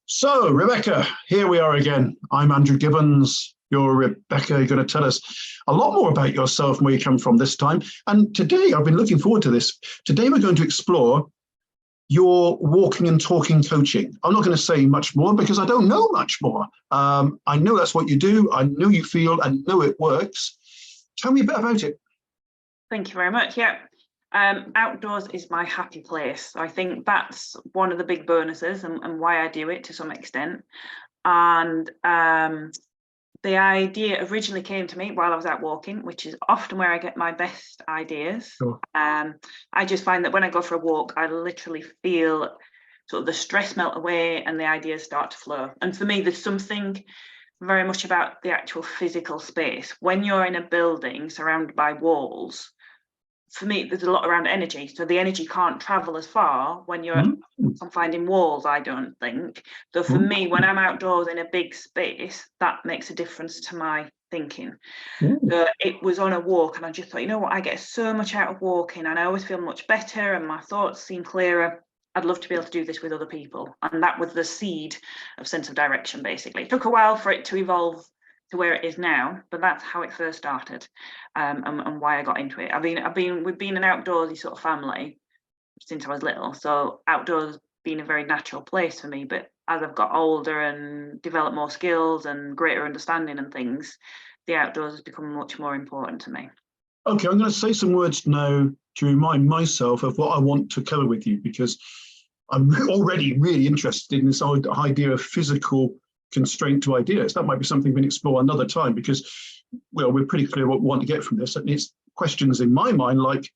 So, Rebecca, here we are again. I'm Andrew Gibbons. You're Rebecca. You're going to tell us a lot more about yourself and where you come from this time. And today, I've been looking forward to this. Today, we're going to explore your walking and talking coaching. I'm not going to say much more because I don't know much more. I know that's what you do. I know you feel and know it works. Tell me a bit about it. Thank you very much. Yeah. Outdoors is my happy place. So I think that's one of the big bonuses and why I do it to some extent. And the idea originally came to me while I was out walking, which is often where I get my best ideas. Sure. I just find that when I go for a walk, I literally feel sort of the stress melt away and the ideas start to flow. And for me, there's something very much about the actual physical space. When you're in a building surrounded by walls, for me, there's a lot around energy. So the energy can't travel as far when you're confined in walls, I don't think. So for me, when I'm outdoors in a big space, that makes a difference to my thinking. So it was on a walk and I just thought, you know what, I get so much out of walking and I always feel much better and my thoughts seem clearer. I'd love to be able to do this with other people. And that was the seed of sense of direction, basically. It took a while for it to evolve to where it is now, but that's how it first started, and why I got into it. We've been an outdoorsy sort of family since I was little, so outdoors been a very natural place for me. But as I've got older and developed more skills and greater understanding and things, the outdoors has become much more important to me. Okay, I'm going to say some words now to remind myself of what I want to cover with you, because I'm already really interested in this idea of physical constraint to ideas. That might be something we can explore another time, because, well, we're pretty clear what we want to get from this. And it's questions in my mind like,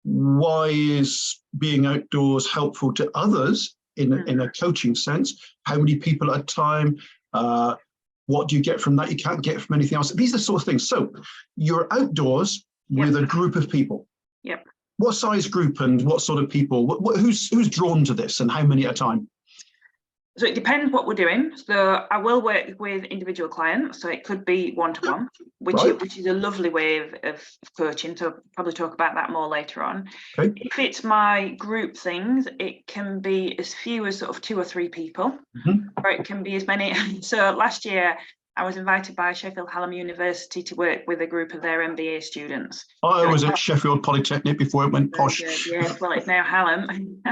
why is being outdoors helpful to others in a coaching sense? How many people at a time? What do you get from that you can't get from anything else? These are the sort of things. So you're outdoors with a group of people. Yep. What size group and what sort of people? Who's drawn to this and how many at a time? So it depends what we're doing. So I will work with individual clients. So it could be one-to-one, which is a lovely way of coaching. So I'll probably talk about that more later on. Okay. If it's my group things, it can be as few as sort of 2 or 3 people, or it can be as many. So last year, I was invited by Sheffield Hallam University to work with a group of their MBA students. I was at Sheffield Polytechnic before it went posh. Yes, well, it's now Hallam.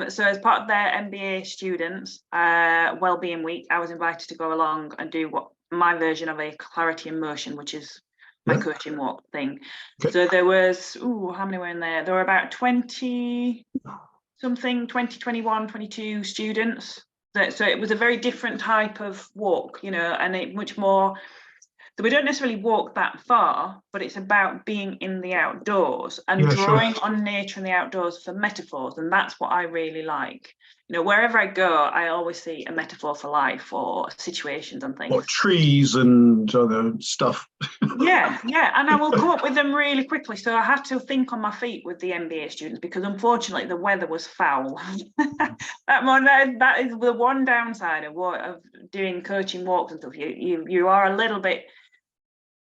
So as part of their MBA students wellbeing week, I was invited to go along and do what my version of a clarity in motion, which is my coaching walk thing. Okay. So there was, how many were in there? There were about 20 something, 20, 21, 22 students. So it was a very different type of walk, you know, and it much more. So we don't necessarily walk that far, but it's about being in the outdoors and drawing on nature and the outdoors for metaphors. And that's what I really like. You know, wherever I go, I always see a metaphor for life or situations and things. Or trees and other stuff. Yeah. And I will come up with them really quickly. So I had to think on my feet with the MBA students because unfortunately the weather was foul. That is the one downside of doing coaching walks and stuff. You are a little bit.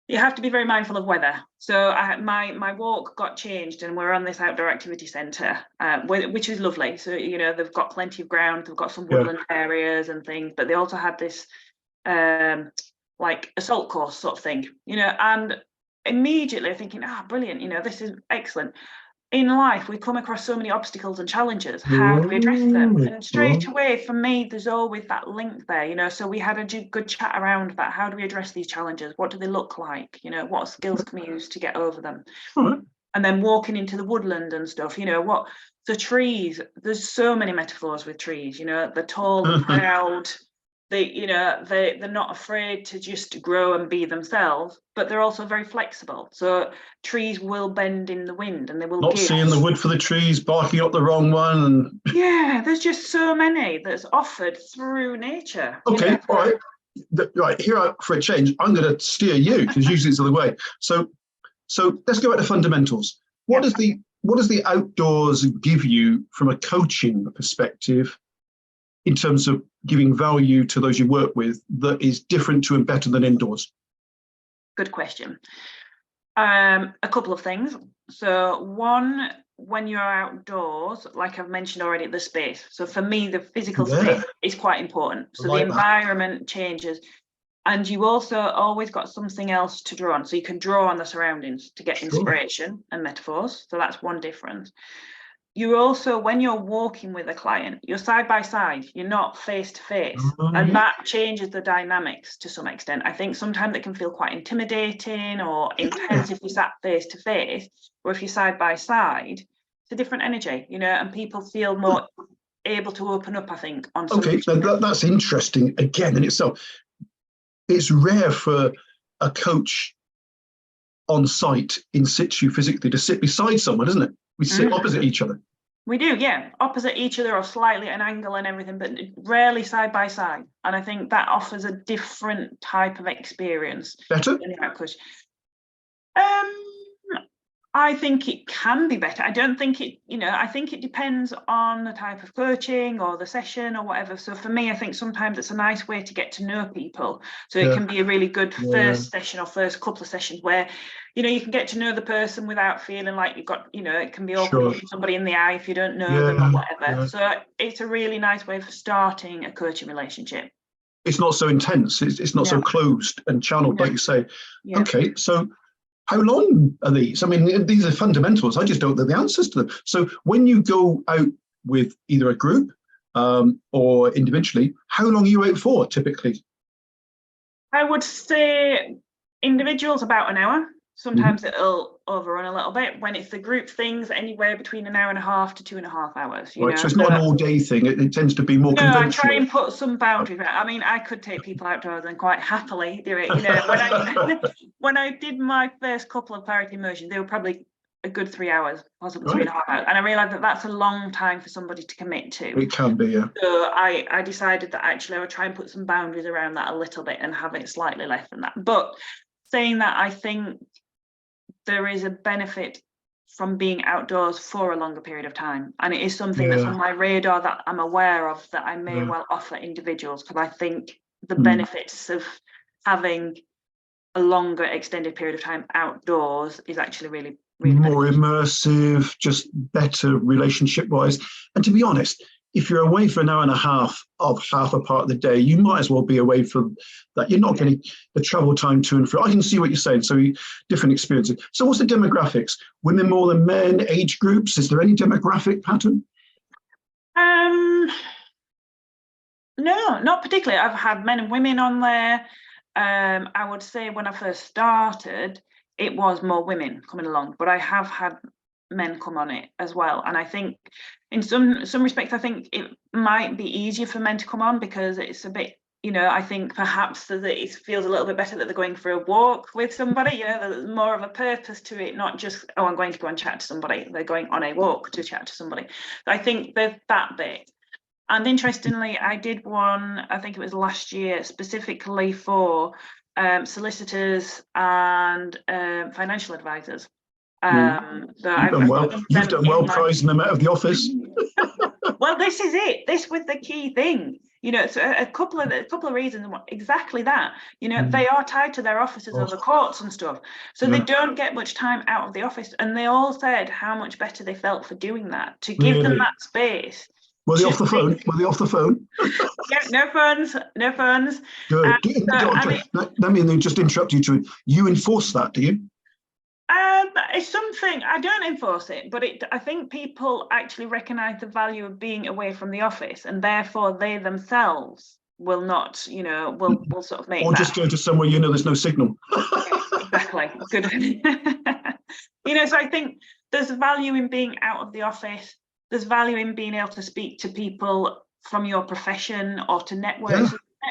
You have to be very mindful of weather. So my walk got changed and we're on this outdoor activity centre, which is lovely. So, you know, they've got plenty of ground, they've got some woodland areas and things, but they also had this like assault course sort of thing, you know, and immediately thinking, brilliant, you know, this is excellent. In life, we come across so many obstacles and challenges. How do we address them? And straight away, for me, there's always that link there, you know. So we had a good chat around that. How do we address these challenges? What do they look like? You know, what skills can we use to get over them? And then walking into the woodland and stuff, you know, the trees, there's so many metaphors with trees, you know, the tall, the proud, they're not afraid to just grow and be themselves, but they're also very flexible. So trees will bend in the wind and they will not seeing the wood for the trees, barking up the wrong one. And there's just so many that's offered through nature. Okay, all right. Right, here for a change, I'm going to steer you because usually it's the other way. So let's go back to fundamentals. What does the outdoors give you from a coaching perspective in terms of giving value to those you work with that is different to and better than indoors? Good question. A couple of things. So one, when you're outdoors, like I've mentioned already, the space. So for me, the physical Yeah. space is quite important. So like the environment changes. And you also always got something else to draw on. So you can draw on the surroundings to get inspiration and metaphors. So that's one difference. You also, when you're walking with a client, you're side by side, you're not face to face. And that changes the dynamics to some extent. I think sometimes it can feel quite intimidating or intense if you sat face to face, or if you're side by side, it's a different energy, you know, and people feel more able to open up, I think, on something. Okay, that's interesting again in itself. It's rare for a coach on site in situ physically to sit beside someone, isn't it? We sit opposite each other. We do, yeah, opposite each other or slightly at an angle and everything, but rarely side by side. And I think that offers a different type of experience. Better? I think it can be better. I don't think it, you know, I think it depends on the type of coaching or the session or whatever. So for me, I think sometimes it's a nice way to get to know people. So it can be a really good first session or first couple of sessions where, you know, you can get to know the person without feeling like you've got, you know, it can be awkward looking somebody in the eye if you don't know them or whatever. So it's a really nice way for starting a coaching relationship. It's not so intense. It's not so closed and channeled, like you say. Okay, so how long are these? I mean, these are fundamentals. I just don't know the answers to them. So when you go out with either a group or individually, how long are you out for typically? I would say individuals about an hour. Sometimes it'll overrun a little bit. When it's the group things, anywhere between an hour and a half to 2.5 hours. You know? So it's not an all-day thing. It tends to be more conventional. I try and put some boundaries. I mean, I could take people outdoors and quite happily do it. You know, when I did my first couple of clarity immersions, they were probably a good 3 hours, possibly 3.5 hours. And I realised that that's a long time for somebody to commit to. It can be, yeah. So I decided that actually I would try and put some boundaries around that a little bit and have it slightly less than that. But saying that, I think there is a benefit from being outdoors for a longer period of time. And it is something that's on my radar that I'm aware of that I may well offer individuals, because I think the benefits of having a longer extended period of time outdoors is actually really more immersive, just better relationship wise. And to be honest, if you're away for an hour and a half of half a part of the day, you might as well be away from that. You're not getting the travel time to and fro. I can see what you're saying. So different experiences. So what's the demographics? Women more than men, age groups? Is there any demographic pattern? No, not particularly. I've had men and women on there. I would say when I first started, it was more women coming along, but I have had men come on it as well. And I think in some respects, I think it might be easier for men to come on because it's a bit, you know, I think perhaps that it feels a little bit better that they're going for a walk with somebody, you know, there's more of a purpose to it, not just, oh, I'm going to go and chat to somebody. They're going on a walk to chat to somebody. So I think there's that bit. And interestingly, I did one, I think it was last year, specifically for solicitors and financial advisors. You've done well prizing them out of the office. Well, this is it. This was the key thing. You know, so a couple of reasons. Exactly that. You know, they are tied to their offices or the courts and stuff, so they don't get much time out of the office. And they all said how much better they felt for doing that. To give them that space. Were they off the phone? Yeah, no phones. Good. Let me just interrupt you. You enforce that, do you? It's something, I don't enforce it, but I think people actually recognise the value of being away from the office, and therefore they themselves will not, you know, will sort of make or just go to somewhere you know there's no signal. Exactly. Good. You know, so I think there's value in being out of the office. There's value in being able to speak to people from your profession or to network. Yeah.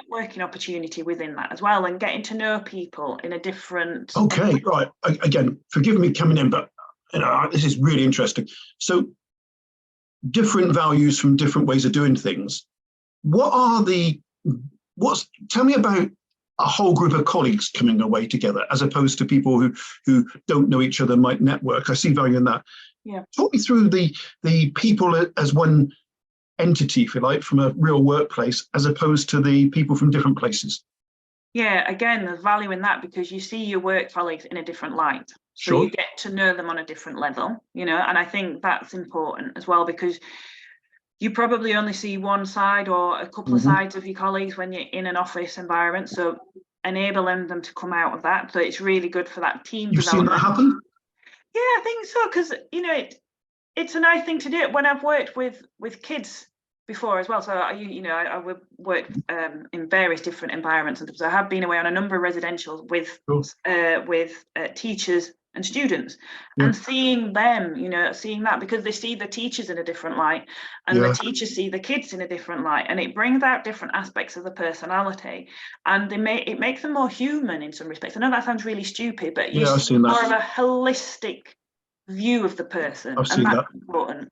Networking opportunity within that as well, and getting to know people in a different. Okay, right. Again, forgive me coming in, but you know, this is really interesting. So, different values from different ways of doing things. Tell me about a whole group of colleagues coming away together, as opposed to people who don't know each other, might network. I see value in that. Yeah. Talk me through the people as one entity, if you like, from a real workplace, as opposed to the people from different places. Yeah, again, there's value in that because you see your work colleagues in a different light. So Sure. you get to know them on a different level, you know, and I think that's important as well, because you probably only see one side or a couple of sides of your colleagues when you're in an office environment. So enabling them to come out of that. So it's really good for that team You've seen development. that happen? Yeah, I think so, because, you know, it's a nice thing to do. When I've worked with kids before as well, so I worked in various different environments, and so I have been away on a number of residentials with teachers and students, and seeing them, you know, seeing that, because they see the teachers in a different light, and the teachers see the kids in a different light, and it brings out different aspects of the personality, and it makes them more human in some respects. I know that sounds really stupid, but you see more of a holistic view of the person, I've and seen that's that. important.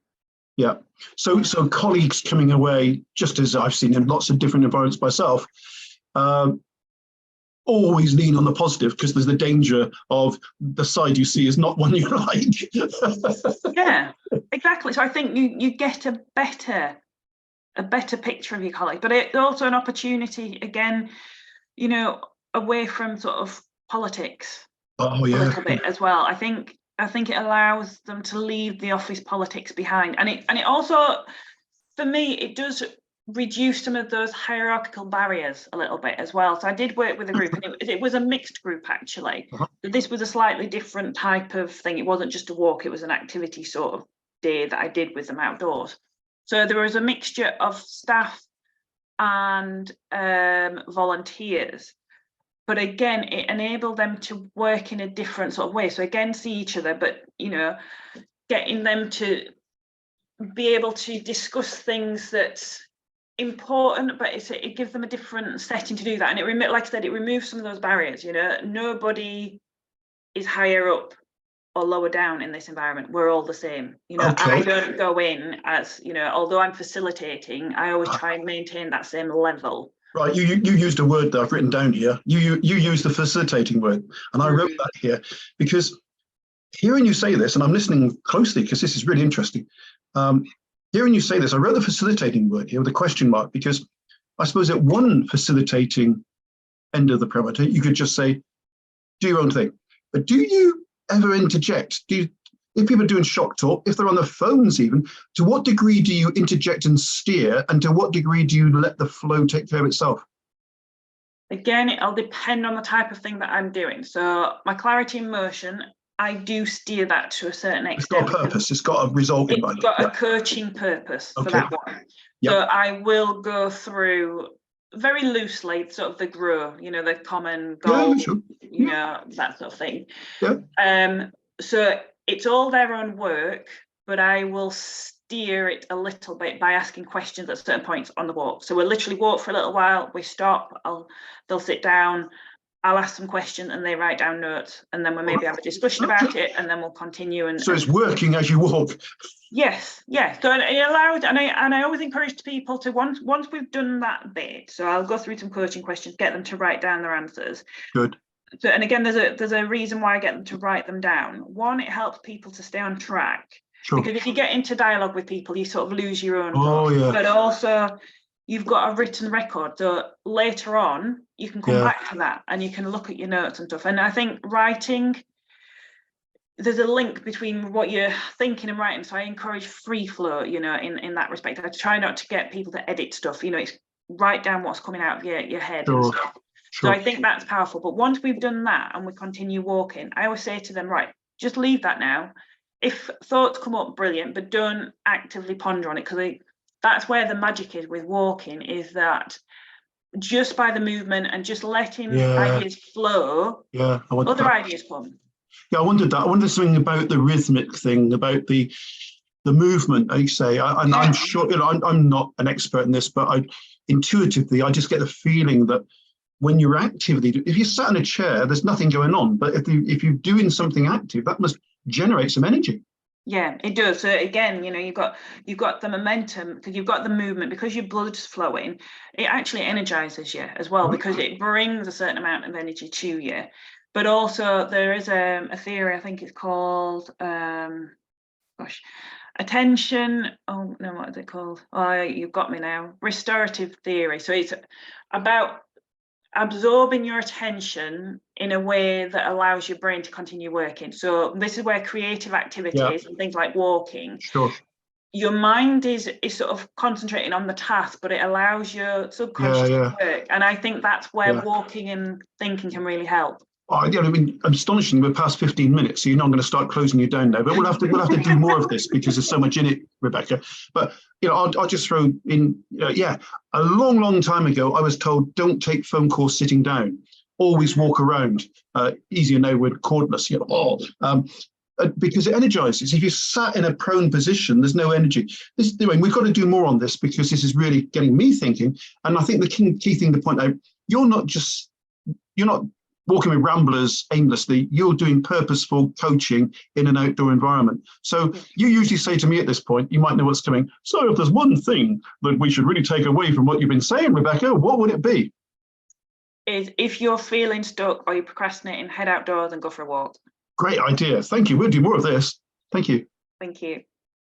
Yeah. So colleagues coming away, just as I've seen in lots of different environments myself, always lean on the positive, because there's the danger of the side you see is not one you like. Yeah, exactly. So I think you get a better picture of your colleague, but it's also an opportunity, again, you know, away from sort of politics a little bit as well. I think it allows them to leave the office politics behind, and it also, for me, it does reduce some of those hierarchical barriers a little bit as well. So I did work with a group, and it was a mixed group, actually. This was a slightly different type of thing. It wasn't just a walk, it was an activity sort of day that I did with them outdoors. So there was a mixture of staff and volunteers. But again, it enabled them to work in a different sort of way. So again, see each other, but, you know, getting them to be able to discuss things that's important, but it gives them a different setting to do that. And like I said, it removes some of those barriers. You know, nobody is higher up or lower down in this environment. We're all the same. You know, I don't go in as, you know, although I'm facilitating, I always try and maintain that same level. Right, you used a word that I've written down here. You used the facilitating word, and I wrote that here because hearing you say this, and I'm listening closely because this is really interesting. Hearing you say this, I wrote the facilitating word here with a question mark, because I suppose at one facilitating end of the parameter, you could just say, do your own thing. But do you ever interject? If people are doing shop talk, if they're on their phones even, to what degree do you interject and steer, and to what degree do you let the flow take care of itself? Again, it'll depend on the type of thing that I'm doing. So my clarity in motion, I do steer that to a certain extent. It's got a purpose. It's got a result in mind. It's got a coaching purpose for that one. So I will go through very loosely sort of the grow, you know, the common goal, you know, that sort of thing. So it's all their own work, but I will steer it a little bit by asking questions at certain points on the walk. So we'll literally walk for a little while, we stop, they'll sit down, I'll ask some questions and they write down notes, and then we'll maybe have a discussion about it, and then we'll continue. So it's working as you walk. Yes. So it allowed, and I always encourage people to, once we've done that bit, so I'll go through some coaching questions, get them to write down their answers. Good. So, and again, there's a reason why I get them to write them down. One, it helps people to stay on track. Because if you get into dialogue with people, you sort of lose your own thoughts. But also, you've got a written record, so later on you can come back to that and you can look at your notes and stuff. And I think writing, there's a link between what you're thinking and writing, so I encourage free flow, you know, in that respect. I try not to get people to edit stuff, you know, it's write down what's coming out of your head and stuff. So I think that's powerful. But once we've done that and we continue walking, I always say to them, right, just leave that now. If thoughts come up, brilliant, but don't actively ponder on it, because that's where the magic is with walking, is that just by the movement and just letting ideas flow, other ideas come. I wondered that. I wondered something about the rhythmic thing, about the movement, I say. I'm sure, you know, I'm not an expert in this, but intuitively, I just get the feeling that when you're actively, if you sat in a chair, there's nothing going on. But if you're doing something active, that must generate some energy. Yeah, it does. So again, you know, you've got the momentum, because you've got the movement, because your blood's flowing. It actually energizes you as well, because it brings a certain amount of energy to you. But also there is a theory, I think it's called attention. Oh no, what is it called? Oh, you've got me now. Restorative theory. So it's about absorbing your attention in a way that allows your brain to continue working. So this is where creative activities and things like walking, Sure. your mind is sort of concentrating on the task, but it allows your subconscious to work. And I think that's where walking and thinking can really help. I mean, astonishing. We're past 15 minutes, so you're not going to start closing you down now. But we'll have to do more of this because there's so much in it, Rebecca. But I'll just throw in, a long time ago, I was told don't take phone calls sitting down. Always walk around. Easier now with cordless. Because it energizes. If you sat in a prone position, there's no energy. We've got to do more on this because this is really getting me thinking. And I think the key thing to point out: you're not walking with ramblers aimlessly, you're doing purposeful coaching in an outdoor environment. So you usually say to me at this point, you might know what's coming. So if there's one thing that we should really take away from what you've been saying, Rebecca, what would it be? Is if you're feeling stuck or you're procrastinating, head outdoors and go for a walk. Great idea. Thank you. We'll do more of this. Thank you. Thank you.